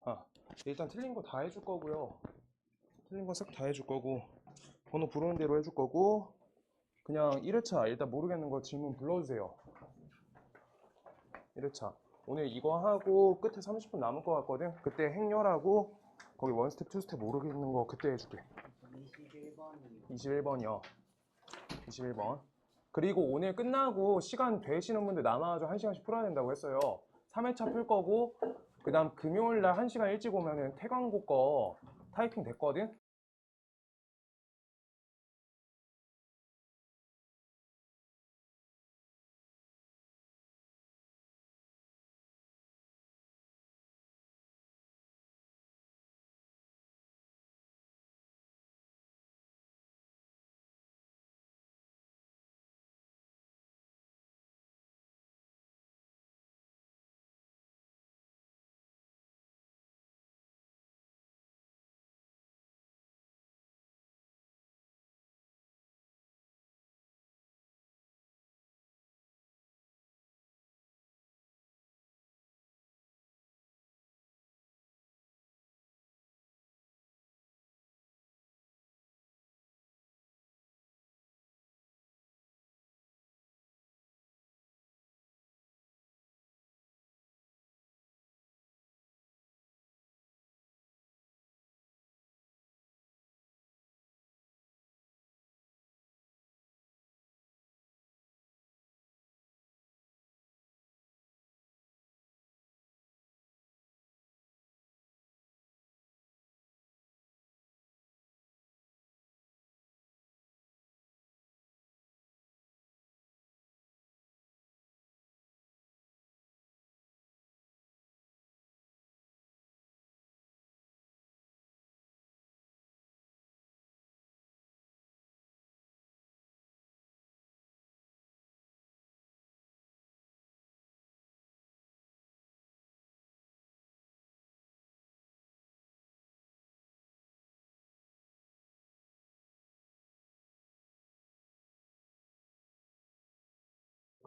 아, 일단 틀린 거 다 해줄 거고요. 틀린 거 싹 다 해줄 거고, 번호 부르는 대로 해줄 거고, 그냥 1회차 일단 모르겠는 거 질문 불러주세요. 1회차. 오늘 이거 하고 끝에 30분 남을 것 같거든? 그때 행렬하고, 거기 원스텝, 투스텝 모르겠는 거 그때 해줄게. 21번이요. 21번. 그리고 오늘 끝나고 시간 되시는 분들 남아가지고 1시간씩 풀어야 된다고 했어요. 3회차 풀 거고, 그 다음 금요일날 1시간 일찍 오면은 태광고 거 타이핑 됐거든?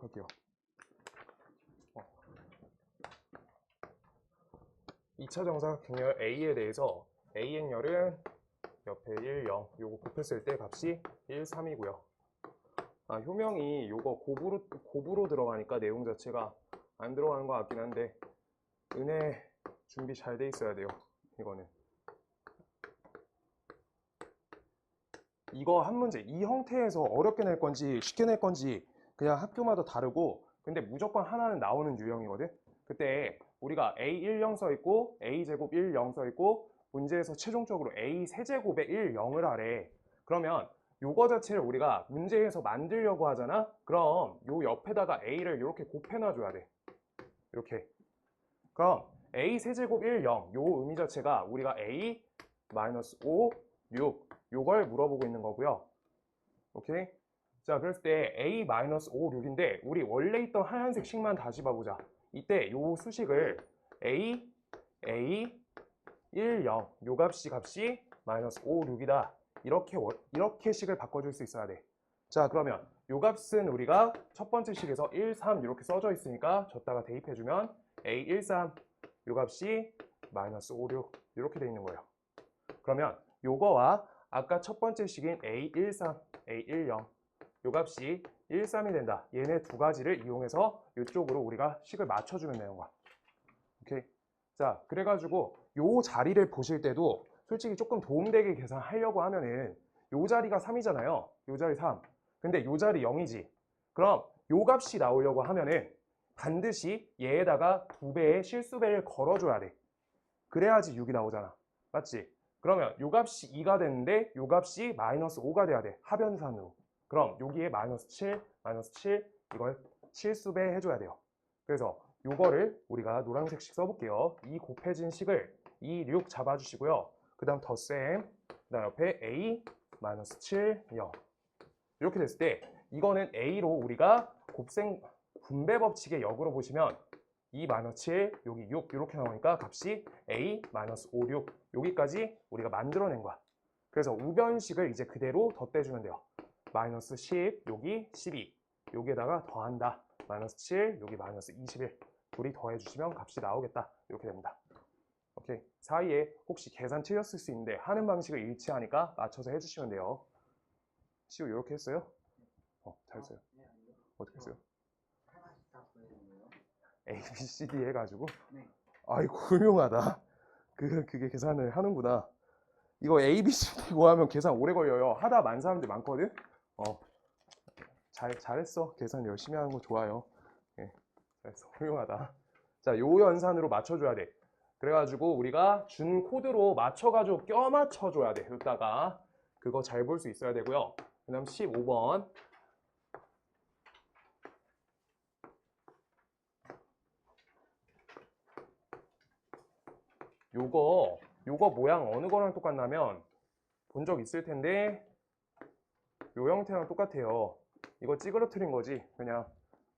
갈게요. 2차 정사각형열 A에 대해서 A 행렬은 옆에 1, 0 요거 곱했을 때 값이 1, 3이고요. 효명이 요거 곱으로 들어가니까 내용 자체가 안 들어가는 것 같긴 한데 은혜 준비 잘 돼 있어야 돼요. 이거는 이거 한 문제 이 형태에서 어렵게 낼 건지 쉽게 낼 건지 그냥 학교마다 다르고 근데 무조건 하나는 나오는 유형이거든. 그때 우리가 A10 써 있고 A제곱 10 써 있고 문제에서 최종적으로 A 세제곱에 1, 0을 하래. 그러면 요거 자체를 우리가 문제에서 만들려고 하잖아. 그럼 요 옆에다가 A를 이렇게 곱해놔 줘야 돼. 이렇게. 그럼 A 세제곱 1, 0 요 의미 자체가 우리가 A 마이너스 5, 6 요걸 물어보고 있는 거고요. 오케이? 자, 그랬을 때 A-5, 6인데 우리 원래 있던 하얀색 식만 다시 봐보자. 이때 요 수식을 A, 1, 0 요 값이 마이너스 5, 6이다. 이렇게 식을 바꿔줄 수 있어야 돼. 자, 그러면 요 값은 우리가 첫 번째 식에서 1, 3 이렇게 써져 있으니까 줬다가 대입해주면 A, 1, 3 요 값이 마이너스 5, 6 이렇게 돼 있는 거예요. 그러면 요거와 아까 첫 번째 식인 A13, A10 요 값이 13이 된다. 얘네 두 가지를 이용해서 이쪽으로 우리가 식을 맞춰주면 되는 거야. 오케이. 자, 그래가지고 요 자리를 보실 때도 솔직히 조금 도움되게 계산하려고 하면은 요 자리가 3이잖아요. 요 자리 3. 근데 요 자리 0이지. 그럼 요 값이 나오려고 하면은 반드시 얘에다가 2배의 실수배를 걸어줘야 돼. 그래야지 6이 나오잖아. 맞지? 그러면 요 값이 2가 되는데 요 값이 마이너스 5가 돼야 돼. 하변산으로. 그럼 여기에 마이너스 7, 마이너스 7 이걸 실수배 해줘야 돼요. 그래서 요거를 우리가 노란색씩 써볼게요. 이 곱해진 식을 2, 6 잡아주시고요. 그 다음 덧셈, 그 다음 옆에 A, 마이너스 7, 0 이렇게 됐을 때 이거는 A로 우리가 분배 법칙의 역으로 보시면 2 마이너스 7, 여기 6 이렇게 나오니까 값이 A 마이너스 5, 6 여기까지 우리가 만들어낸 거야. 그래서 우변식을 이제 그대로 덧대주면 돼요. 마이너스 10, 여기 12 여기에다가 더한다. 마이너스 7, 여기 마이너스 21 둘이 더해주시면 값이 나오겠다. 이렇게 됩니다. 오케이. 사이에 혹시 계산 틀렸을 수 있는데 하는 방식을 일치하니까 맞춰서 해주시면 돼요. 시우 이렇게 했어요? 잘했어요. 어떻게 했어요? A, B, C, D 해가지고? 아이고 훌륭하다. 그게 계산을 하는구나. 이거 A, B, C, D 구하면 계산 오래 걸려요. 하다 만 사람들 많거든? 잘했어. 계산 열심히 하는 거 좋아요. 예, 잘했어. 훌륭하다. 자, 요 연산으로 맞춰줘야 돼. 그래가지고 우리가 준 코드로 맞춰가지고 껴맞춰줘야 돼. 여기다가 그거 잘 볼 수 있어야 되고요. 그 다음 15번. 요거 모양 어느 거랑 똑같냐면 본 적 있을 텐데 요 형태랑 똑같아요. 이거 찌그러뜨린 거지 그냥.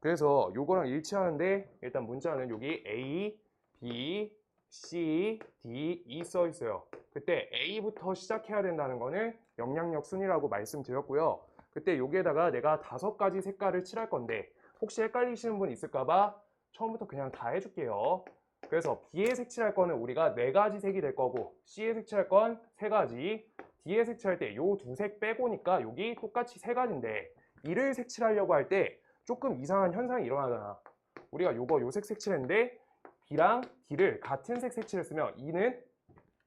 그래서 요거랑 일치하는데 일단 문자는 여기 A, B, C, D, E 써 있어요. 그때 A부터 시작해야 된다는 거는 영향력 순이라고 말씀드렸고요. 그때 여기에다가 내가 5가지 색깔을 칠할 건데 혹시 헷갈리시는 분 있을까봐 처음부터 그냥 다 해줄게요. 그래서 B에 색칠할 거는 우리가 4가지 색이 될 거고 C에 색칠할 건 3가지, D에 색칠할 때 요 2색 빼고니까 여기 똑같이 3가지인데 이를 색칠하려고 할 때 조금 이상한 현상이 일어나잖아. 우리가 요색 색칠했는데 B랑 D를 같은 색 색칠했으면 E는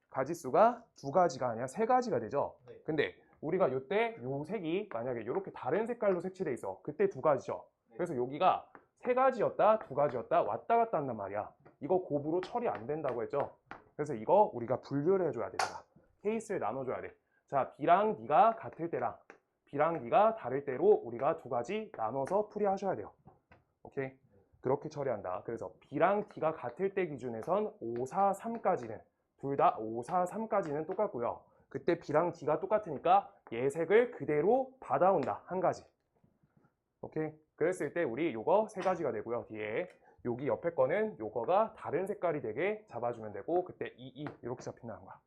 가지수가 2가지가 아니라 3가지가 되죠. 근데 우리가 요때 요 색이 만약에 이렇게 다른 색깔로 색칠돼 있어. 그때 2가지죠. 그래서 여기가 3가지였다 2가지였다 왔다 갔다 한단 말이야. 이거 곱으로 처리 안 된다고 했죠. 그래서 이거 우리가 분류를 해줘야 돼. 케이스를 나눠줘야 돼. 자, B랑 D가 같을 때랑 B랑 D가 다를 때로 우리가 2가지 나눠서 풀이하셔야 돼요. 오케이? 그렇게 처리한다. 그래서 B랑 D가 같을 때 기준에선 5, 4, 3까지는 둘 다 5, 4, 3까지는 똑같고요. 그때 B랑 D가 똑같으니까 얘 색을 그대로 받아온다. 한 가지. 오케이? 그랬을 때 우리 요거 3가지가 되고요. 뒤에 여기 옆에 거는 요거가 다른 색깔이 되게 잡아주면 되고 그때 2, 이렇게 잡힌다는 거야.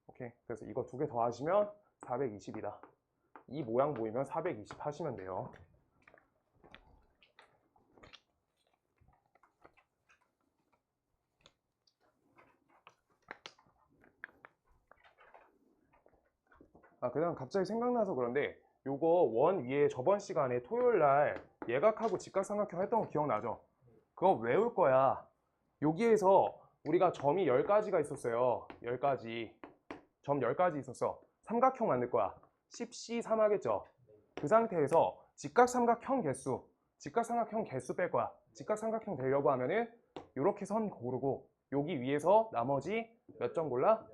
오케이? 그래서 이거 2개 더하시면 420이다. 이 모양 보이면 420 하시면 돼요. 그다음 갑자기 생각나서 그런데 요거 원 위에 저번 시간에 토요일 날 예각하고 직각삼각형 했던 거 기억나죠? 그거 외울 거야. 여기에서 우리가 점이 10가지가 있었어요. 10가지. 점 10가지 있었어. 삼각형 만들 거야. 10C3 하겠죠? 그 상태에서 직각삼각형 개수 뺄 거야. 직각삼각형 되려고 하면은 이렇게 선 고르고 여기 위에서 나머지 몇 점 골라?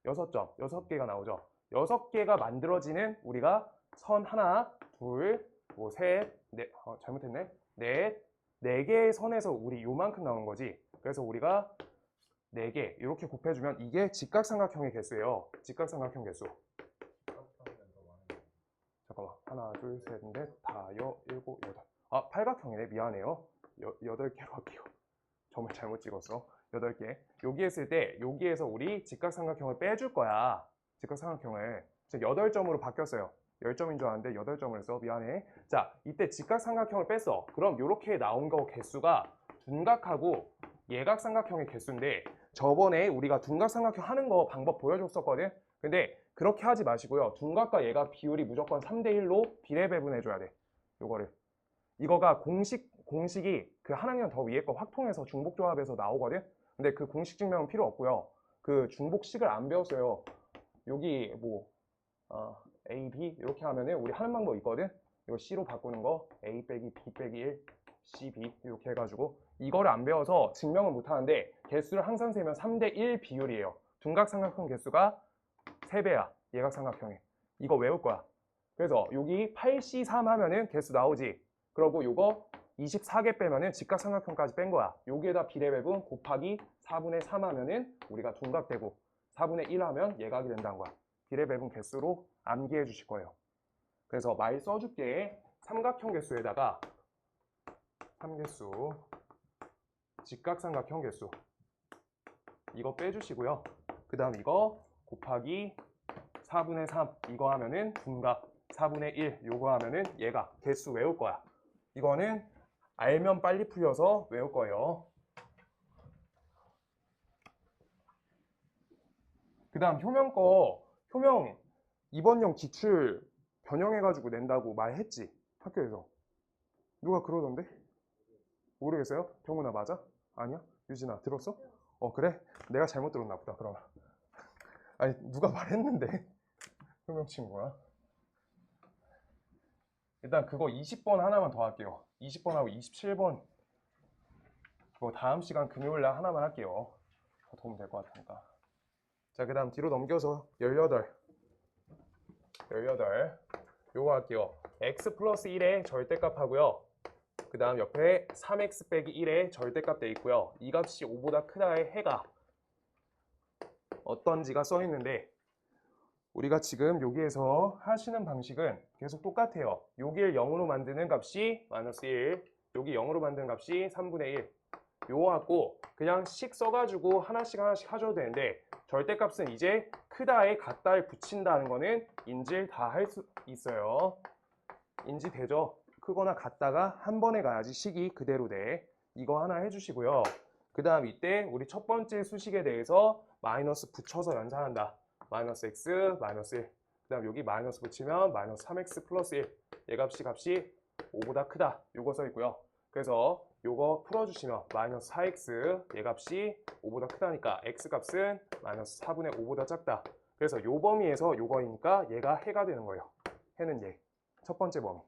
6점, 6개가 나오죠. 6개가 만들어지는 우리가 선 하나, 둘, 뭐 셋, 넷, 잘못했네. 넷, 4개의 선에서 우리 요만큼 나오는 거지. 그래서 우리가 4개 이렇게 곱해주면 이게 직각삼각형의 개수예요. 직각삼각형 개수. 잠깐만. 하나, 둘, 셋, 넷, 다, 일곱, 여덟. 팔각형이네. 미안해요. 8개로 할게요. 점을 잘못 찍었어. 8개. 여기 했을 때 여기에서 우리 직각삼각형을 빼줄 거야. 직각삼각형을. 지금 8점으로 바뀌었어요. 10점인 줄 알았는데 8점을 했어. 미안해. 자, 이때 직각삼각형을 뺐어. 그럼 이렇게 나온 거 개수가 둔각하고 예각삼각형의 개수인데 저번에 우리가 둔각삼각형 하는 거 방법 보여줬었거든. 근데 그렇게 하지 마시고요. 둔각과 예각 비율이 무조건 3대1로 비례 배분해줘야 돼. 요거를. 이거가 공식이 그 한 학년 더 위에 거 확통해서 중복조합에서 나오거든. 근데 그 공식 증명은 필요 없고요. 그 중복식을 안 배웠어요. 여기 뭐 A, B 이렇게 하면은 우리 하는 방법 있거든. 이거 C로 바꾸는 거 A 빼기 B 빼기 1, C, B 이렇게 해가지고 이거를 안 배워서 증명을 못 하는데 개수를 항상 세면 3대1 비율이에요. 둔각삼각형 개수가 3배야. 예각삼각형에. 이거 외울 거야. 그래서 여기 8C3 하면은 개수 나오지. 그러고 요거 24개 빼면은 직각삼각형까지 뺀 거야. 여기에다 비례배분 곱하기 4분의 3 하면은 우리가 둔각되고 4분의 1 하면 예각이 된다는 거야. 비례배분 개수로 암기해 주실 거예요. 그래서 말 써줄게. 삼각형 개수에다가 3개수 직각삼각형 개수 이거 빼주시고요. 그 다음 이거 곱하기 4분의 3 이거 하면은 둔각 4분의 1 요거 하면은 예각 개수 외울 거야. 이거는 알면 빨리 풀려서 외울 거예요. 그 다음 효명 이번형 기출 변형해가지고 낸다고 말했지, 학교에서. 누가 그러던데? 모르겠어요? 경훈아 맞아? 아니야? 유진아 들었어? 그래? 내가 잘못 들었나 보다 그럼. 아니 누가 말했는데 효명 친구가. 일단 그거 20번 하나만 더 할게요. 20번하고 27번 그거 다음 시간 금요일날 하나만 할게요. 더 도움 될 것 같으니까. 자, 그 다음 뒤로 넘겨서 18 요거 할게요. x 플러스 1의 절대값 하고요. 그 다음 옆에 3x 빼기 1의 절대값 돼 있고요. 이 값이 5보다 크다의 해가 어떤지가 써 있는데, 우리가 지금 여기에서 하시는 방식은 계속 똑같아요. 여기를 0으로 만드는 값이 마이너스 1, 여기 0으로 만드는 값이 3분의 1. 요거 갖고 그냥 식 써가지고 하나씩 하셔도 되는데, 절대값은 이제 크다에 같다를 붙인다는 거는 인지를 다 할 수 있어요. 인지되죠? 크거나 같다가 한 번에 가야지 식이 그대로 돼. 이거 하나 해주시고요. 그 다음 이때 우리 첫 번째 수식에 대해서 마이너스 붙여서 연산한다. 마이너스 x, 마이너스 1. 그 다음 여기 마이너스 붙이면 마이너스 3x 플러스 1. 얘 값이 5보다 크다. 요거 써 있고요. 그래서 요거 풀어주시면 마이너스 4x, 얘 값이 5보다 크다니까 x 값은 마이너스 4분의 5보다 작다. 그래서 요 범위에서 요거이니까 얘가 해가 되는 거예요. 해는 얘. 첫 번째 범위.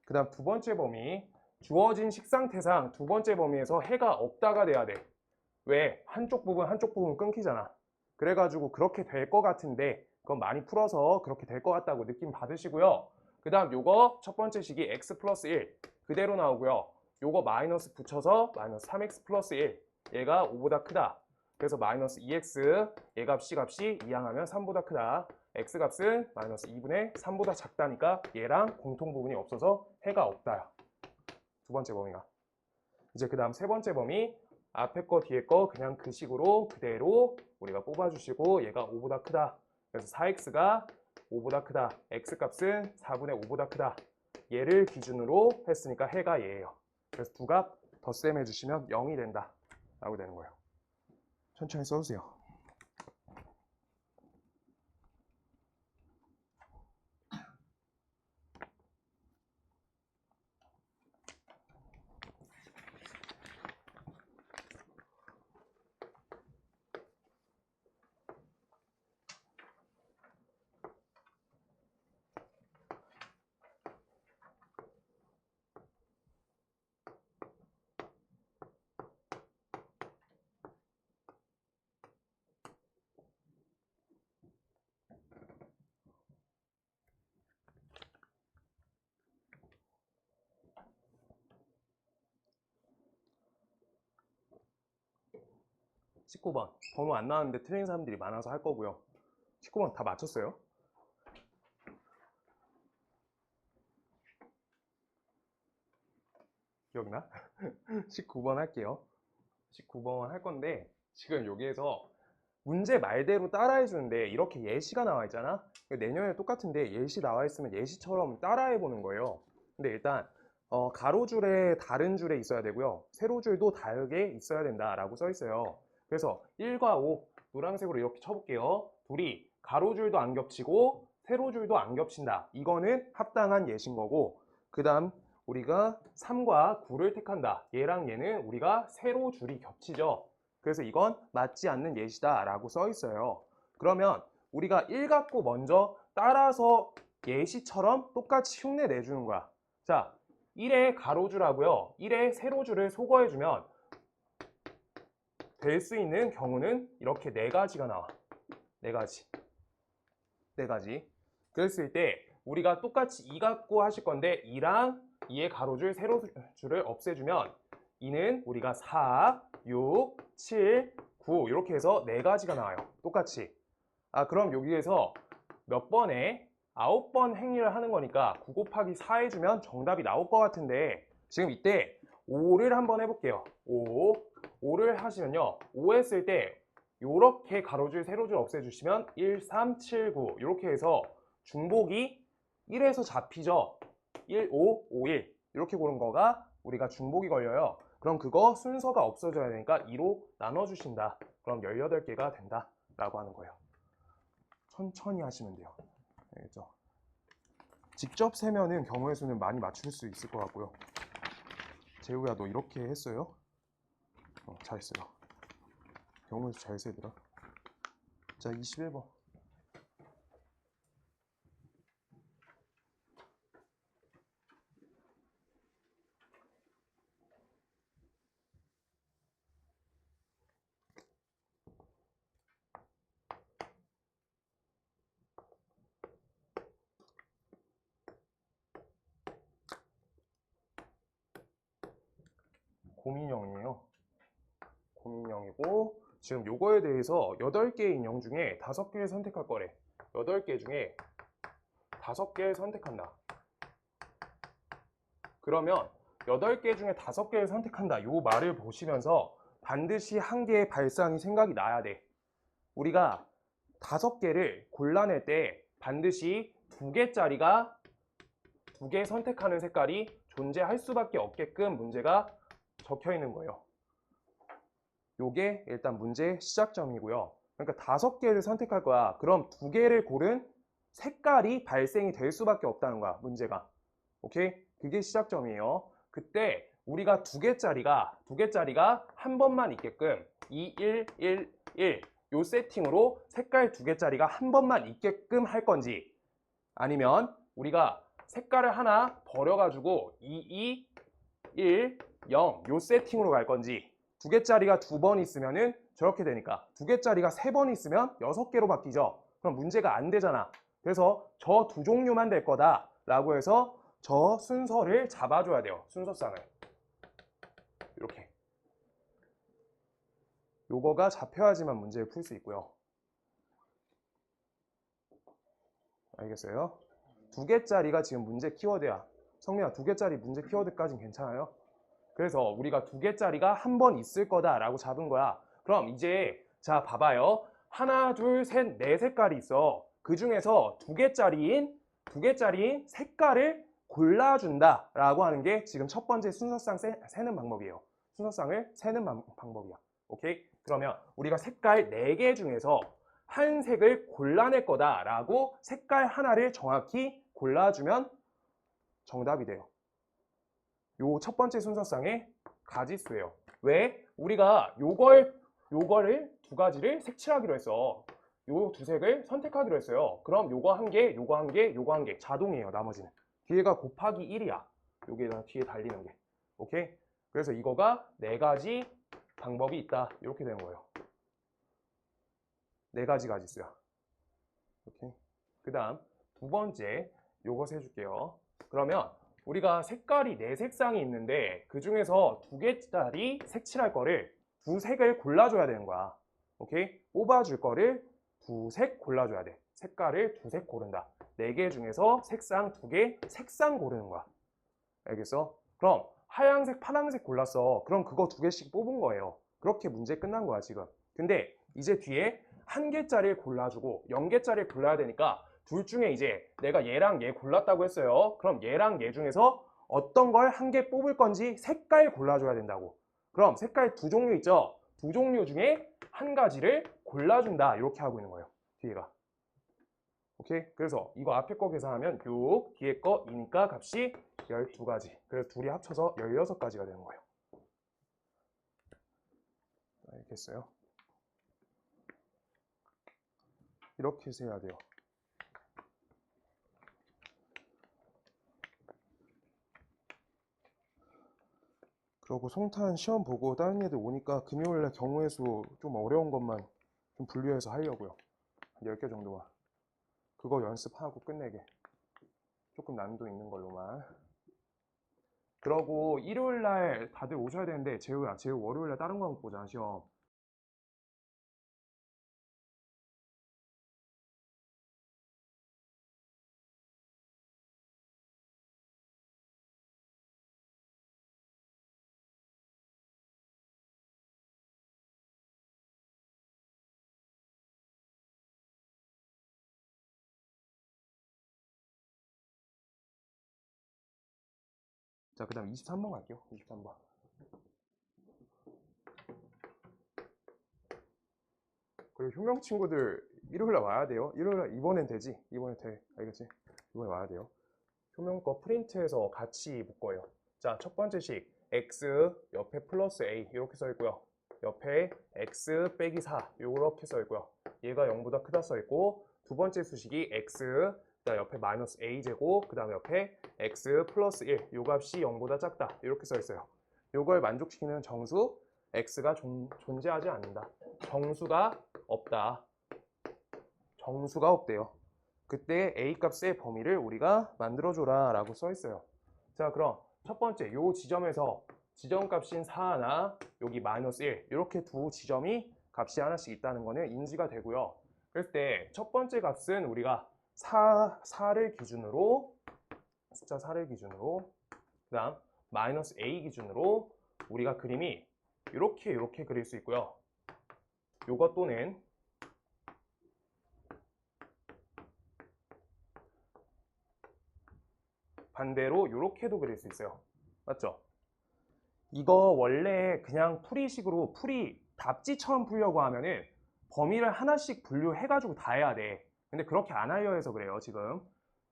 그 다음 두 번째 범위. 주어진 식상태상 두 번째 범위에서 해가 없다가 돼야 돼. 왜? 한쪽 부분 끊기잖아. 그래가지고 그렇게 될 것 같은데, 그건 많이 풀어서 그렇게 될 것 같다고 느낌 받으시고요. 그 다음 요거 첫 번째 식이 x 플러스 1 그대로 나오고요. 요거 마이너스 붙여서 마이너스 3x 플러스 1. 얘가 5보다 크다. 그래서 마이너스 2x, 얘 값이 이항하면 3보다 크다. x 값은 마이너스 2분의 3보다 작다니까 얘랑 공통 부분이 없어서 해가 없다요. 두 번째 범위가. 이제 그 다음 세 번째 범위. 앞에 거 뒤에 거 그냥 그 식으로 그대로 우리가 뽑아주시고, 얘가 5보다 크다. 그래서 4x가 5보다 크다. x 값은 4분의 5보다 크다. 얘를 기준으로 했으니까 해가 얘예요. 그래서 두 값 덧셈 해주시면 0이 된다 라고 되는 거예요. 천천히 써주세요. (19번) 번호 안 나왔는데 틀린 사람들이 많아서 할 거고요. 19번 다 맞췄어요? 기억나? 19번 할게요. 19번 할 건데, 지금 여기에서 문제 말대로 따라해 주는데 이렇게 예시가 나와 있잖아. 내년에 똑같은데 예시 나와 있으면 예시처럼 따라해 보는 거예요. 근데 일단 가로줄에 다른 줄에 있어야 되고요, 세로줄도 다르게 있어야 된다라고 써 있어요. 그래서 1과 5 노란색으로 이렇게 쳐볼게요. 둘이 가로줄도 안 겹치고 세로줄도 안 겹친다. 이거는 합당한 예시인 거고, 그 다음 우리가 3과 9를 택한다. 얘랑 얘는 우리가 세로줄이 겹치죠. 그래서 이건 맞지 않는 예시다 라고 써 있어요. 그러면 우리가 1 갖고 먼저 따라서 예시처럼 똑같이 흉내 내주는 거야. 자, 1의 가로줄하고요 1의 세로줄을 소거해주면 될 수 있는 경우는 이렇게 4가지가 나와. 4가지. 그랬을 때 우리가 똑같이 2 갖고 하실 건데, 2랑 2의 가로줄, 세로줄을 없애주면 2는 우리가 4, 6, 7, 9 이렇게 해서 4가지가 나와요. 똑같이. 그럼 여기에서 몇 번에 9번 행위를 하는 거니까 9 곱하기 4 해주면 정답이 나올 것 같은데, 지금 이때 5를 한번 해볼게요. 5를 하시면요, 5 했을 때 요렇게 가로줄, 세로줄 없애주시면 1, 3, 7, 9 이렇게 해서 중복이 1에서 잡히죠. 1, 5, 5, 1 이렇게 고른 거가 우리가 중복이 걸려요. 그럼 그거 순서가 없어져야 되니까 2로 나눠주신다. 그럼 18개가 된다 라고 하는 거예요. 천천히 하시면 돼요. 알겠죠? 직접 세면은 경우의 수는 많이 맞출 수 있을 것 같고요. 재우야, 너 이렇게 했어요? 잘했어요. 경우의 수 잘 세더라. 자, 21번. 고민형이에요. 고민형이고 지금 요거에 대해서 8개의 인형 중에 5개를 선택할 거래. 8개 중에 5개를 선택한다. 그러면 8개 중에 5개를 선택한다. 요 말을 보시면서 반드시 한 개의 발상이 생각이 나야 돼. 우리가 5개를 골라낼 때 반드시 2개짜리가 2개 선택하는 색깔이 존재할 수밖에 없게끔 문제가 적혀 있는 거예요. 요게 일단 문제의 시작점이고요. 그러니까 5개를 선택할 거야. 그럼 2개를 고른 색깔이 발생이 될 수밖에 없다는 거야, 문제가. 오케이? 그게 시작점이에요. 그때 우리가 2개짜리가 한 번만 있게끔 2, 1, 1, 1 요 세팅으로 색깔 2개짜리가 한 번만 있게끔 할 건지 아니면 우리가 색깔을 하나 버려가지고 2, 2, 1, 0 요 세팅으로 갈 건지 2개짜리가 2번 있으면은 저렇게 되니까 2개짜리가 3번 있으면 6개로 바뀌죠. 그럼 문제가 안 되잖아. 그래서 저 2종류만 될 거다 라고 해서 저 순서를 잡아줘야 돼요. 순서상을 이렇게 요거가 잡혀야지만 문제를 풀 수 있고요. 알겠어요? 2개짜리가 지금 문제 키워드야. 성민아, 2개짜리 문제 키워드까지는 괜찮아요? 그래서 우리가 2개짜리가 한 번 있을 거다라고 잡은 거야. 그럼 이제 자 봐봐요. 하나, 둘, 셋, 네 색깔이 있어. 그 중에서 2개짜리인 색깔을 골라준다라고 하는 게 지금 첫 번째 순서상 세는 방법이에요. 순서상을 세는 방법이야. 오케이? 그러면 우리가 색깔 4개 중에서 한 색을 골라낼 거다라고 색깔 하나를 정확히 골라주면 정답이 돼요. 요 첫 번째 순서상의 가지수예요. 왜? 우리가 요거를 2가지를 색칠하기로 했어. 요 2색을 선택하기로 했어요. 그럼 요거 한 개, 요거 한 개, 요거 한 개 자동이에요. 나머지는. 뒤에가 곱하기 1이야. 요게 뒤에 달리는 게. 오케이? 그래서 이거가 4가지 방법이 있다. 이렇게 되는 거예요. 4가지 가지수야. 오케이? 그 다음 두 번째 요거 세줄게요. 그러면 우리가 색깔이 4색상이 있는데 그 중에서 2개짜리 색칠할 거를 2색을 골라줘야 되는 거야. 오케이? 뽑아줄 거를 2색 골라줘야 돼. 색깔을 2색 고른다. 4개 중에서 색상 2개, 색상 고르는 거야. 알겠어? 그럼 하얀색, 파란색 골랐어. 그럼 그거 2개씩 뽑은 거예요. 그렇게 문제 끝난 거야, 지금. 근데 이제 뒤에 1개짜리를 골라주고 0개짜리를 골라야 되니까 둘 중에 이제 내가 얘랑 얘 골랐다고 했어요. 그럼 얘랑 얘 중에서 어떤 걸 1개 뽑을 건지 색깔 골라줘야 된다고. 그럼 색깔 2종류 있죠? 2종류 중에 1가지를 골라준다. 이렇게 하고 있는 거예요. 뒤에가. 오케이? 그래서 이거 앞에 거 계산하면 6, 뒤에 거 2니까 값이 12가지. 그래서 둘이 합쳐서 16가지가 되는 거예요. 알겠어요? 이렇게 세야 돼요. 그리고 송탄 시험 보고 다른 애들 오니까 금요일날 경우의 수 좀 어려운 것만 좀 분류해서 하려고요. 한 10개 정도만. 그거 연습하고 끝내게. 조금 난도 있는 걸로만. 그러고 일요일날 다들 오셔야 되는데 재우야, 재우 월요일날 다른 과목 보자, 시험. 자, 그 다음 23번 갈게요. 23번. 그리고 그 효명 친구들 일요일날 와야 돼요. 일요일날 이번엔 되지? 이번엔 돼. 알겠지? 이번에 와야 돼요. 효명 거 프린트해서 같이 볼 거예요. 자, 첫 번째 식 x 옆에 플러스 a 이렇게 써 있고요. 옆에 x 빼기 4 이렇게 써 있고요. 얘가 0보다 크다 써 있고, 두 번째 수식이 x 그다음 옆에 마이너스 a 제곱 그다음 옆에 x 플러스 1 요 값이 0보다 작다 이렇게 써 있어요. 요걸 만족시키는 정수 x가 존재하지 않는다. 정수가 없다. 정수가 없대요. 그때 a 값의 범위를 우리가 만들어줘라 라고 써 있어요. 자, 그럼 첫 번째 요 지점에서 지점값인 4 하나, 여기 마이너스 1 이렇게 두 지점이 값이 하나씩 있다는 거는 인지가 되고요. 그럴 때 첫 번째 값은 우리가 4를 기준으로, 숫자 4를 기준으로, 그 다음 마이너스 a 기준으로 우리가 그림이 이렇게 그릴 수 있고요. 요것 또는 반대로 이렇게도 그릴 수 있어요. 맞죠? 이거 원래 그냥 풀이식으로 풀이 답지처럼 풀려고 하면은 범위를 하나씩 분류해가지고 다 해야 돼. 근데 그렇게 안 하려 해서 그래요, 지금.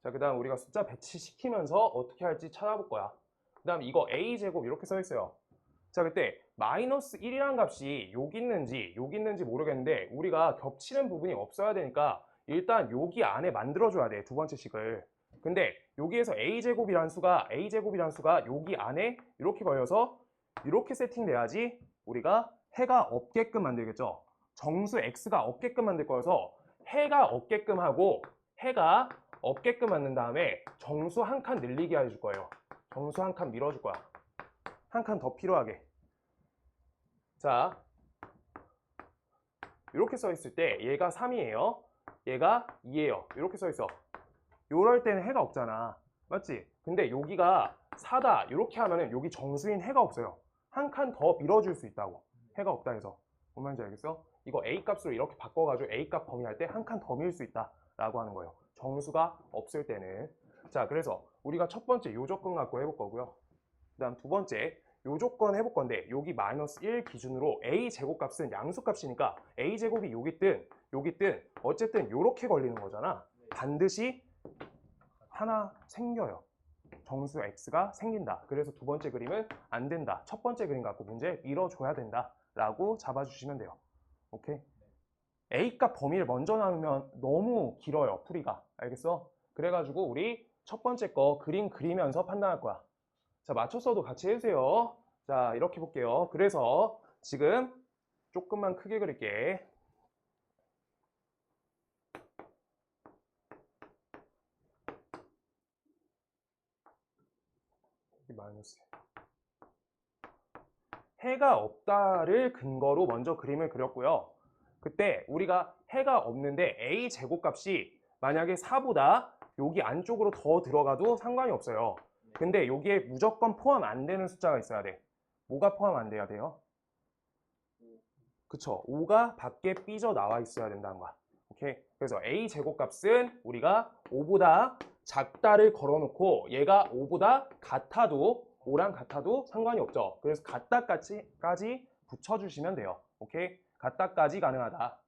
자, 그 다음 우리가 숫자 배치시키면서 어떻게 할지 찾아볼 거야. 그 다음 이거 a제곱 이렇게 써 있어요. 자, 그때 마이너스 1이란 값이 여기 있는지 모르겠는데 우리가 겹치는 부분이 없어야 되니까 일단 여기 안에 만들어줘야 돼, 두 번째 식을. 근데 여기에서 a제곱이란 수가 여기 안에 이렇게 걸려서 이렇게 세팅돼야지 우리가 해가 없게끔 만들겠죠. 정수 x가 없게끔 만들 거여서 해가 없게끔 하고 해가 없게끔 만든 다음에 정수 한 칸 늘리게 해줄 거예요. 정수 한 칸 밀어줄 거야. 한 칸 더 필요하게. 자, 이렇게 써 있을 때 얘가 3이에요. 얘가 2예요. 이렇게 써 있어. 요럴 때는 해가 없잖아. 맞지? 근데 여기가 4다 이렇게 하면은 여기 정수인 해가 없어요. 한 칸 더 밀어줄 수 있다고. 해가 없다 해서. 뭔 말인지 알겠어? 이거 a 값으로 이렇게 바꿔가지고 a 값 범위할 때 한 칸 더 밀 수 있다 라고 하는 거예요. 정수가 없을 때는. 자, 그래서 우리가 첫 번째 요 조건 갖고 해볼 거고요. 그 다음 두 번째 요 조건 해볼 건데, 여기 마이너스 1 기준으로 a 제곱값은 양수값이니까 a 제곱이 여기 뜬 어쨌든 요렇게 걸리는 거잖아. 반드시 하나 생겨요. 정수 x가 생긴다. 그래서 두 번째 그림은 안 된다. 첫 번째 그림 갖고 문제 밀어줘야 된다 라고 잡아주시면 돼요. 오케이? A값 범위를 먼저 나누면 너무 길어요, 풀이가. 알겠어? 그래가지고 우리 첫 번째 거 그림 그리면서 판단할 거야. 자, 맞췄어도 같이 해주세요. 자, 이렇게 볼게요. 그래서 지금 조금만 크게 그릴게. 마이너스. 해가 없다를 근거로 먼저 그림을 그렸고요. 그때 우리가 해가 없는데 a 제곱값이 만약에 4보다 여기 안쪽으로 더 들어가도 상관이 없어요. 근데 여기에 무조건 포함 안 되는 숫자가 있어야 돼. 뭐가 포함 안 돼야 돼요? 그쵸? 5가 밖에 삐져 나와 있어야 된다는 거야. 오케이? 그래서 a 제곱값은 우리가 5보다 작다를 걸어놓고 얘가 5보다 같아도 5랑 같아도 상관이 없죠. 그래서 같다까지 붙여주시면 돼요. 오케이? 같다까지 가능하다.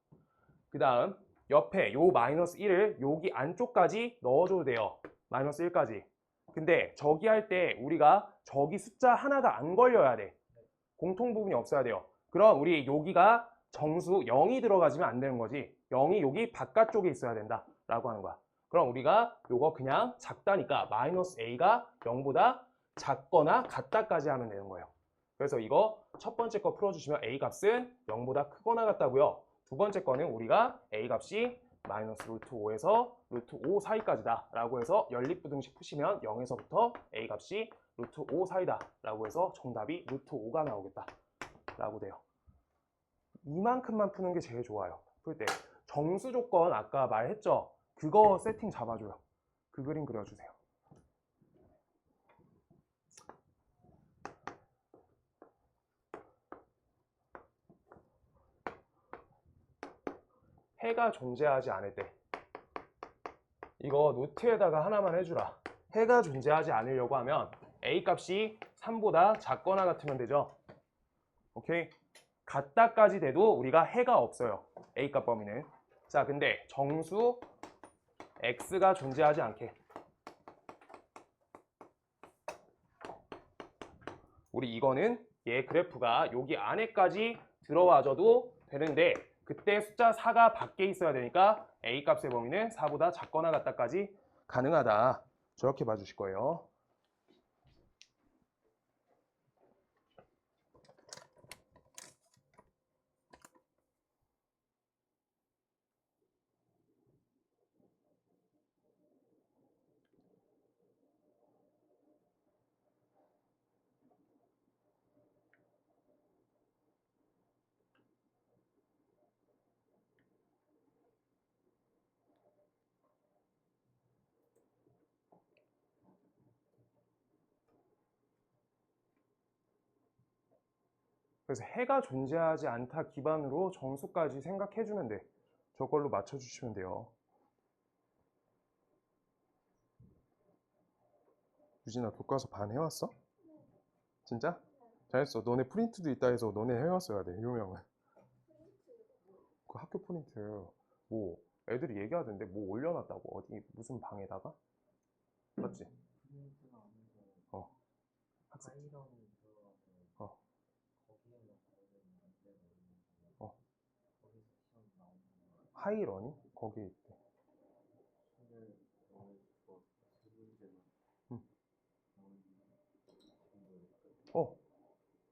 그 다음 옆에 요 마이너스 1을 여기 안쪽까지 넣어줘도 돼요. 마이너스 1까지. 근데 저기 할 때 우리가 저기 숫자 하나가 안 걸려야 돼. 공통 부분이 없어야 돼요. 그럼 우리 여기가 정수 0이 들어가지면 안 되는 거지. 0이 여기 바깥쪽에 있어야 된다 라고 하는 거야. 그럼 우리가 요거 그냥 작다니까 마이너스 a가 0보다 작거나 같다까지 하면 되는 거예요. 그래서 이거 첫 번째 거 풀어주시면 a 값은 0보다 크거나 같다고요. 두 번째 거는 우리가 a 값이 마이너스 루트 5에서 루트 5 사이까지다 라고 해서 연립부등식 푸시면 0에서부터 a 값이 루트 5 사이다 라고 해서 정답이 루트 5가 나오겠다 라고 돼요. 이만큼만 푸는 게 제일 좋아요. 풀 때. 정수 조건 아까 말했죠? 그거 세팅 잡아줘요. 그 그림 그려주세요. 해가 존재하지 않을 때. 이거 노트에다가 하나만 해주라. 해가 존재하지 않으려고 하면 a 값이 3보다 작거나 같으면 되죠. 오케이? 같다까지 돼도 우리가 해가 없어요. A값 범위는. 자, 근데 정수 X가 존재하지 않게 우리 이거는 얘 그래프가 여기 안에까지 들어와줘도 되는데 그때 숫자 4가 밖에 있어야 되니까 A값의 범위는 4보다 작거나 같다까지 가능하다. 저렇게 봐주실 거예요. 그래서 해가 존재하지 않다 기반으로 정수까지 생각해주면 돼. 저걸로 맞춰주시면 돼요. 유진아, 교과서 반 해왔어? 진짜? 잘했어. 너네 프린트도 있다 해서 너네 해왔어야 돼. 유명은. 그 학교 프린트 뭐 애들이 얘기하던데 뭐 올려놨다고 어디 무슨 방에다가? 맞지? 어. 학생. 어. 어. 하이러닝? 거기에 있대. 응.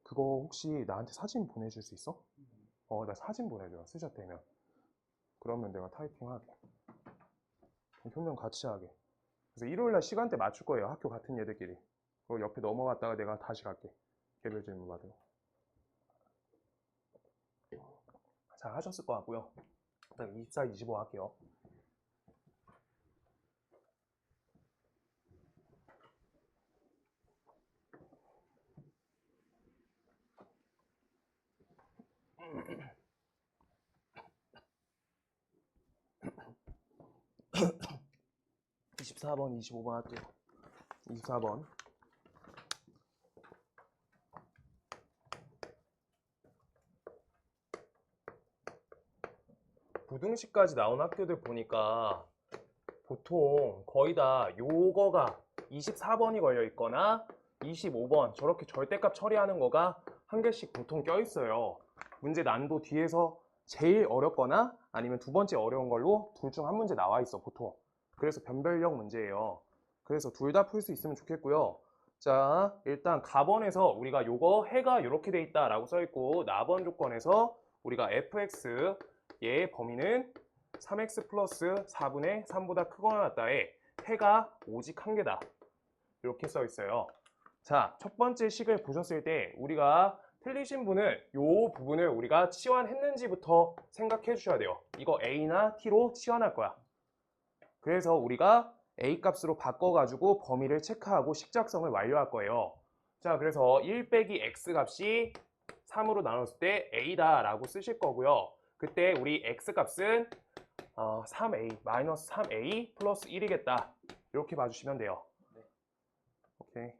그거 혹시 나한테 사진 보내줄 수 있어? 나 사진 보내줘. 스샷되면. 그러면 내가 타이핑하게. 효명 같이 하게. 그래서 일요일날 시간대 맞출 거예요. 학교 같은 얘들끼리. 그리고 옆에 넘어갔다가 내가 다시 갈게. 개별 질문 받으러. 잘 하셨을 것 같고요. 그다음 24, 25 할게요. (24번) (25번) 할게요. 24번. 부등식까지 나온 학교들 보니까 보통 거의 다 요거가 24번이 걸려 있거나 25번 저렇게 절대값 처리하는 거가 한 개씩 보통 껴 있어요. 문제 난도 뒤에서 제일 어렵거나 아니면 두 번째 어려운 걸로 둘 중 한 문제 나와 있어 보통. 그래서 변별력 문제예요. 그래서 둘 다 풀 수 있으면 좋겠고요. 자, 일단 가번에서 우리가 요거 해가 이렇게 돼 있다 라고 써 있고 나번 조건에서 우리가 fx 얘의 범위는 3x 플러스 4분의 3보다 크거나 같다에 해가 오직 한 개다 이렇게 써 있어요. 자, 첫 번째 식을 보셨을 때 우리가 틀리신 분은 이 부분을 우리가 치환했는지부터 생각해 주셔야 돼요. 이거 A나 T로 치환할 거야. 그래서 우리가 A 값으로 바꿔가지고 범위를 체크하고 식작성을 완료할 거예요. 자, 그래서 1 빼기 X 값이 3으로 나눴을 때 A다 라고 쓰실 거고요. 그때 우리 X 값은 3A, 마이너스 3A 플러스 1이겠다. 이렇게 봐주시면 돼요. 네. 오케이.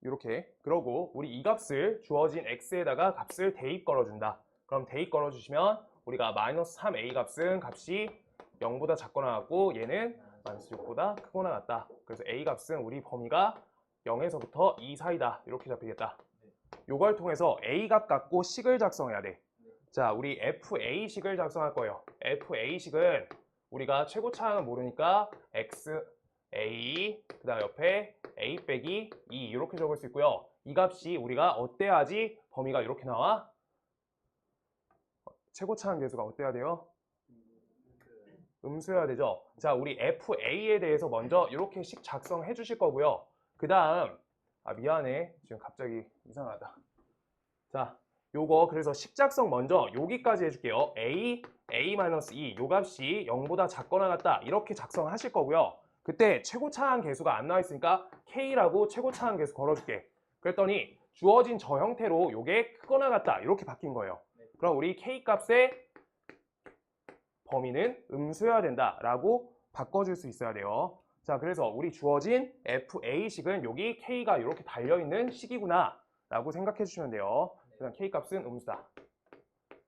이렇게. 그러고 우리 이 값을 주어진 X에다가 값을 대입 걸어준다. 그럼 대입 걸어주시면 우리가 마이너스 3A 값은 값이 0보다 작거나 같고 얘는 마이너스 6보다 크거나 같다. 그래서 A 값은 우리 범위가 0에서부터 2 사이다. 이렇게 잡히겠다. 요걸 통해서 A 값 갖고 식을 작성해야 돼. 자, 우리 FA식을 작성할 거예요. FA식은 우리가 최고차항은 모르니까 XA, 그 다음 옆에 A 빼기 2 이렇게 적을 수 있고요. 이 값이 우리가 어때야지 범위가 이렇게 나와? 최고차항 계수가 어때야 돼요? 음수여야 되죠. 자, 우리 FA에 대해서 먼저 이렇게 식 작성해 주실 거고요. 그 다음 미안해. 지금 갑자기 이상하다. 자, 요거 그래서 식 작성 먼저 여기까지 해줄게요. A-2 요 값이 0보다 작거나 같다 이렇게 작성하실 거고요. 그때 최고차항 계수가 안 나와 있으니까 K라고 최고차항 계수 걸어줄게. 그랬더니 주어진 저 형태로 요게 크거나 같다 이렇게 바뀐 거예요. 그럼 우리 K 값의 범위는 음수여야 된다 라고 바꿔줄 수 있어야 돼요. 자, 그래서 우리 주어진 FA식은 여기 K가 이렇게 달려있는 식이구나 라고 생각해 주시면 돼요. 그다음 K 값은 음수다.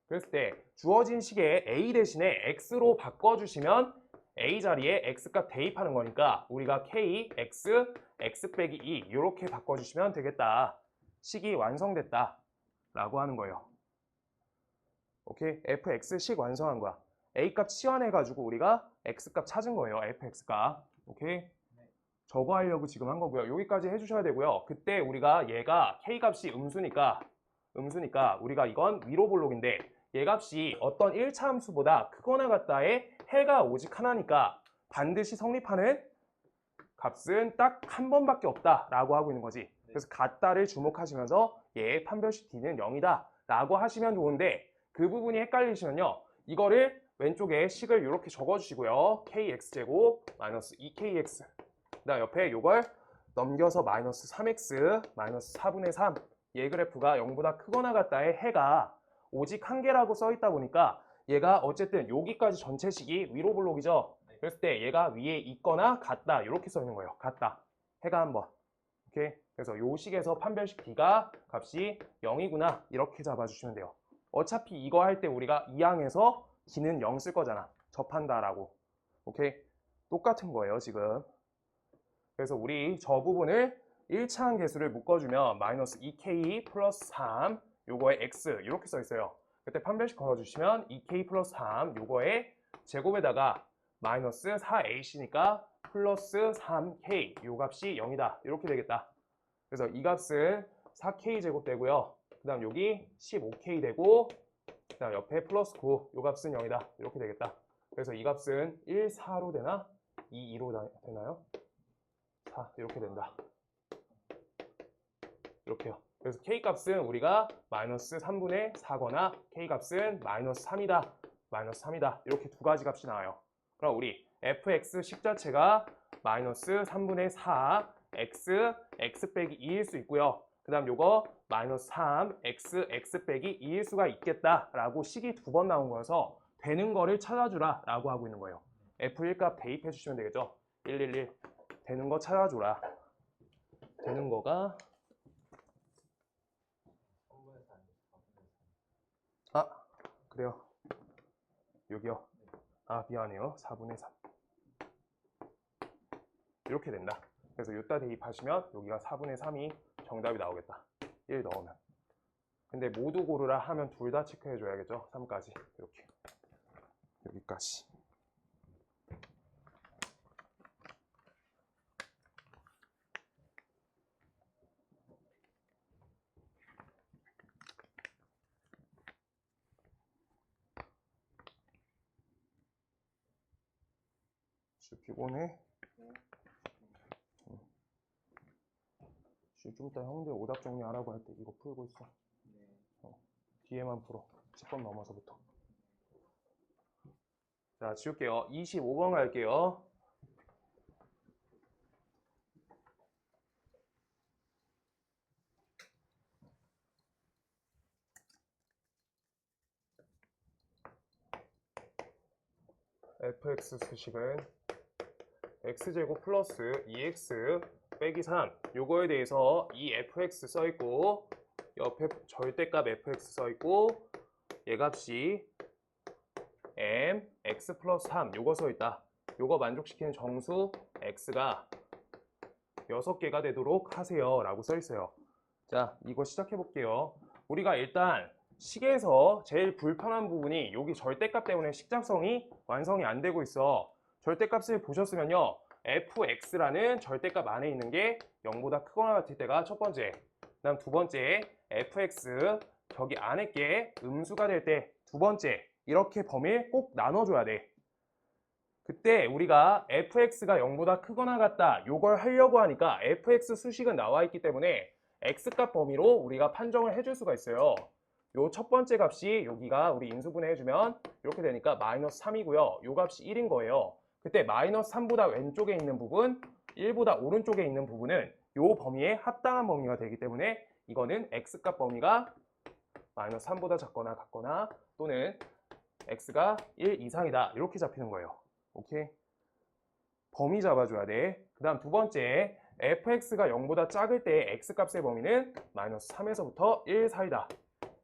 그랬을 때 주어진 식에 A 대신에 X로 바꿔주시면 A 자리에 X값 대입하는 거니까 우리가 K, X, X 빼기 2 이렇게 바꿔주시면 되겠다. 식이 완성됐다 라고 하는 거예요. 오케이? fx 식 완성한 거야. A 값 치환해가지고 우리가 X 값 찾은 거예요. fx 값. 오케이? 저거 하려고 지금 한 거고요. 여기까지 해주셔야 되고요. 그때 우리가 얘가 K 값이 음수니까 우리가 이건 위로 볼록인데 얘 값이 어떤 1차 함수보다 크거나 같다에 해가 오직 하나니까 반드시 성립하는 값은 딱 한 번밖에 없다 라고 하고 있는 거지. 그래서 같다를 주목하시면서 얘의 판별식 D는 0이다 라고 하시면 좋은데 그 부분이 헷갈리시면요. 이거를 왼쪽에 식을 이렇게 적어주시고요. kx제곱 마이너스 2kx 그다음 옆에 이걸 넘겨서 마이너스 3x 마이너스 4분의 3 얘 그래프가 0보다 크거나 같다의 해가 오직 한 개라고 써 있다 보니까 얘가 어쨌든 여기까지 전체식이 위로 볼록이죠. 그랬을 때 얘가 위에 있거나 같다 이렇게 써 있는 거예요. 같다. 해가 한 번. 오케이. 그래서 요 식에서 판별식 D가 값이 0이구나 이렇게 잡아주시면 돼요. 어차피 이거 할 때 우리가 2항에서 D는 0 쓸 거잖아. 접한다라고. 오케이. 똑같은 거예요 지금. 그래서 우리 저 부분을 1차항 계수를 묶어주면 마이너스 2k 플러스 3 요거에 x 이렇게 써 있어요. 그때 판별식 걸어주시면 2k 플러스 3 요거에 제곱에다가 마이너스 4ac니까 플러스 3k 요 값이 0이다 이렇게 되겠다. 그래서 이 값은 4k 제곱 되고요. 그 다음 여기 15k 되고 그 다음 옆에 플러스 9 요 값은 0이다 이렇게 되겠다. 그래서 이 값은 1, 4로 되나? 2, 2로 되나요? 4 이렇게 된다. 이렇게요. 그래서 K값은 우리가 마이너스 3분의 4거나 K값은 마이너스 3이다. 마이너스 3이다. 이렇게 두 가지 값이 나와요. 그럼 우리 fx 식 자체가 마이너스 3분의 4 x, x 빼기 2일 수 있고요. 그 다음 요거 마이너스 3 x, x 빼기 2일 수가 있겠다 라고 식이 두 번 나온 거여서 되는 거를 찾아주라 라고 하고 있는 거예요. f1 값 대입해 주시면 되겠죠. 111 되는 거 찾아줘라. 되는 거가 그래요. 여기요. 미안해요. 4분의 3 이렇게 된다. 그래서 여기다 대입하시면 여기가 4분의 3이 정답이 나오겠다. 1 넣으면. 근데 모두 고르라 하면 둘 다 체크해 줘야겠죠. 3까지 이렇게 여기까지. 피곤해? 좀 이따 형들 오답 정리하라고 할 때 이거 풀고 있어. 뒤에만 풀어. 10번 넘어서부터. 자, 지울게요. 25번 갈게요. fx 수식은 x제곱 플러스 2x 빼기 3 요거에 대해서 이 fx 써있고 옆에 절대값 fx 써있고 얘 값이 m x 플러스 3 요거 써있다. 요거 만족시키는 정수 x가 6개가 되도록 하세요 라고 써있어요. 자, 이거 시작해 볼게요. 우리가 일단 식에서 제일 불편한 부분이 여기 절대값 때문에 식작성이 완성이 안 되고 있어. 절대값을 보셨으면요. fx라는 절대값 안에 있는 게 0보다 크거나 같을 때가 첫 번째. 그 다음 두 번째 fx 저기 안에 게 음수가 될 때 두 번째. 이렇게 범위를 꼭 나눠줘야 돼. 그때 우리가 fx가 0보다 크거나 같다 요걸 하려고 하니까 fx 수식은 나와 있기 때문에 x값 범위로 우리가 판정을 해줄 수가 있어요. 요 첫 번째 값이 여기가 우리 인수분해 해주면 이렇게 되니까 마이너스 3이고요. 요 값이 1인 거예요. 그때 마이너스 3보다 왼쪽에 있는 부분, 1보다 오른쪽에 있는 부분은 요 범위에 합당한 범위가 되기 때문에 이거는 x값 범위가 마이너스 3보다 작거나 같거나 또는 x가 1 이상이다 이렇게 잡히는 거예요. 오케이? 범위 잡아줘야 돼. 그 다음 두 번째 fx가 0보다 작을 때 x값의 범위는 마이너스 3에서부터 1 사이다.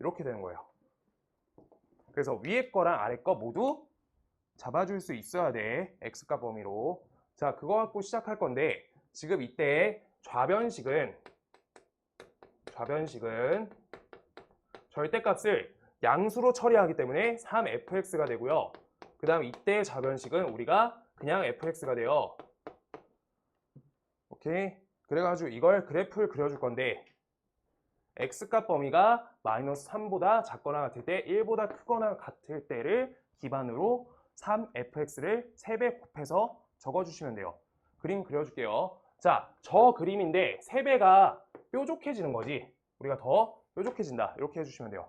이렇게 되는 거예요. 그래서 위에 거랑 아래 거 모두 잡아줄 수 있어야 돼. x값 범위로. 자, 그거 갖고 시작할 건데 지금 이때 좌변식은 절대값을 양수로 처리하기 때문에 3fx가 되고요. 그 다음 이때 좌변식은 우리가 그냥 fx가 돼요. 오케이. 그래가지고 이걸 그래프를 그려줄 건데 x값 범위가 마이너스 3보다 작거나 같을 때 1보다 크거나 같을 때를 기반으로 3fx를 3배 곱해서 적어주시면 돼요. 그림 그려줄게요. 자, 저 그림인데 3배가 뾰족해지는 거지. 우리가 더 뾰족해진다. 이렇게 해주시면 돼요.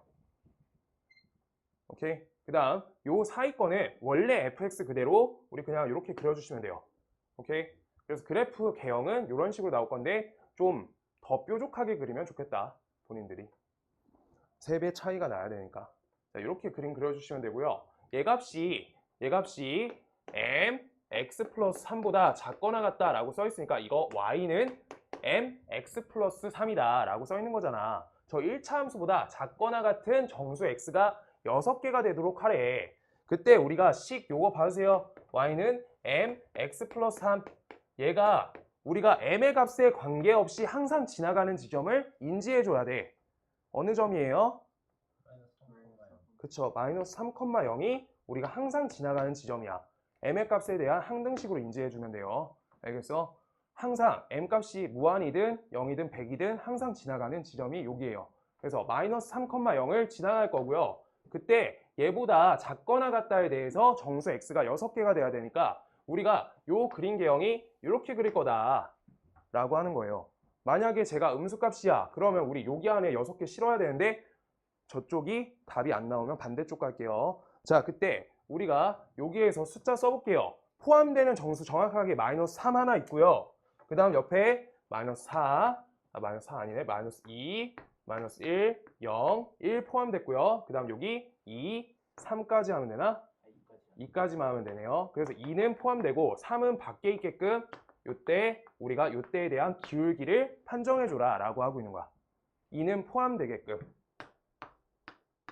오케이. 그 다음 요 사이권은 원래 fx 그대로 우리 그냥 이렇게 그려주시면 돼요. 오케이. 그래서 그래프 개형은 이런 식으로 나올 건데 좀 더 뾰족하게 그리면 좋겠다. 본인들이 3배 차이가 나야 되니까. 자, 이렇게 그림 그려주시면 되고요. 얘값이 m x 플러스 3보다 작거나 같다 라고 써 있으니까 이거 y는 m x 플러스 3이다 라고 써 있는 거잖아. 저 1차 함수보다 작거나 같은 정수 x가 6개가 되도록 하래. 그때 우리가 식 요거 봐주세요. y는 m x 플러스 3. 얘가 우리가 m의 값에 관계없이 항상 지나가는 지점을 인지해 줘야 돼. 어느 점이에요? 그쵸. 마이너스 3,0이 우리가 항상 지나가는 지점이야. m의 값에 대한 항등식으로 인지해 주면 돼요. 알겠어? 항상 m값이 무한이든 0이든 100이든 항상 지나가는 지점이 여기예요. 그래서 마이너스 3,0을 지나갈 거고요. 그때 얘보다 작거나 같다에 대해서 정수 x가 6개가 돼야 되니까 우리가 요 그림 개형이 이렇게 그릴 거다 라고 하는 거예요. 만약에 제가 음수값이야 그러면 우리 여기 안에 6개 실어야 되는데 저쪽이 답이 안 나오면 반대쪽 갈게요. 자, 그때 우리가 여기에서 숫자 써볼게요. 포함되는 정수 정확하게 마이너스 3 하나 있고요. 그 다음 옆에 마이너스 4, 마이너스 4 아니네, 마이너스 2, 마이너스 1, 0, 1 포함됐고요. 그 다음 여기 2, 3까지 하면 되나? 2까지만 하면 되네요. 그래서 2는 포함되고 3은 밖에 있게끔 요때 우리가 요때에 대한 기울기를 판정해줘라 라고 하고 있는 거야. 2는 포함되게끔.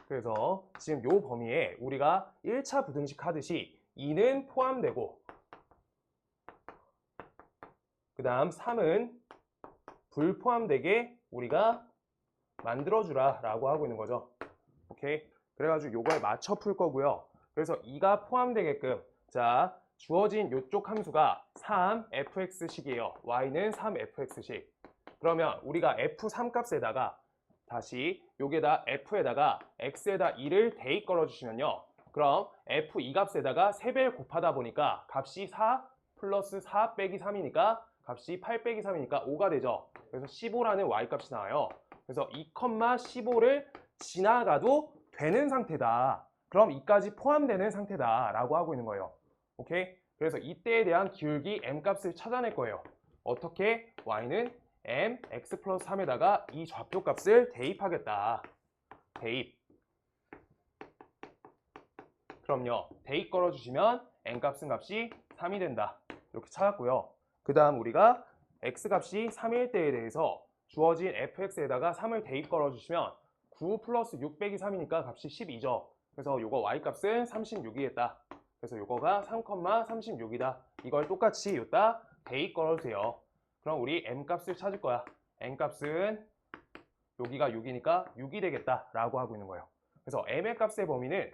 그래서 지금 요 범위에 우리가 1차 부등식 하듯이 2는 포함되고 그 다음 3은 불포함되게 우리가 만들어주라 라고 하고 있는 거죠. 오케이. 그래가지고 요거에 맞춰 풀 거고요. 그래서 2가 포함되게끔 자 주어진 요쪽 함수가 3fx식이에요. y는 3fx식. 그러면 우리가 f3 값에다가 다시 여기에다 f에다가 x에다 2를 대입 걸어주시면요. 그럼 f2 값에다가 3배를 곱하다 보니까 값이 4 플러스 4 빼기 3이니까 값이 8 빼기 3이니까 5가 되죠. 그래서 15라는 y값이 나와요. 그래서 2,15를 지나가도 되는 상태다. 그럼 2까지 포함되는 상태다 라고 하고 있는 거예요. 오케이? 그래서 이때에 대한 기울기 m값을 찾아낼 거예요. 어떻게? y는 m x 플러스 3에다가 이 좌표 값을 대입하겠다. 대입. 그럼요. 대입 걸어주시면 n값은 값이 3이 된다. 이렇게 찾았고요. 그 다음 우리가 x값이 3일 때에 대해서 주어진 fx에다가 3을 대입 걸어주시면 9 플러스 6 빼기 3이니까 값이 12죠. 그래서 요거 y값은 36이겠다. 그래서 요거가 3,36이다. 이걸 똑같이 요따 대입 걸어주세요. 그럼 우리 m값을 찾을 거야. m값은 여기가 6이니까 6이 되겠다 라고 하고 있는 거예요. 그래서 m의 값의 범위는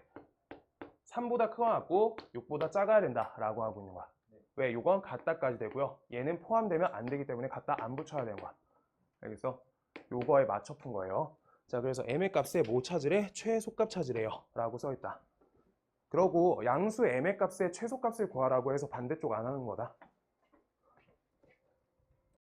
3보다 크거나 같고 6보다 작아야 된다 라고 하고 있는 거야. 왜? 요건 같다까지 되고요. 얘는 포함되면 안 되기 때문에 같다 안 붙여야 되는 거야. 알겠어? 요거에 맞춰 푼 거예요. 자, 그래서 m의 값에 뭐 찾으래? 최소값 찾으래요 라고 써있다. 그러고 양수 m의 값의 최소값을 구하라고 해서 반대쪽 안 하는 거다.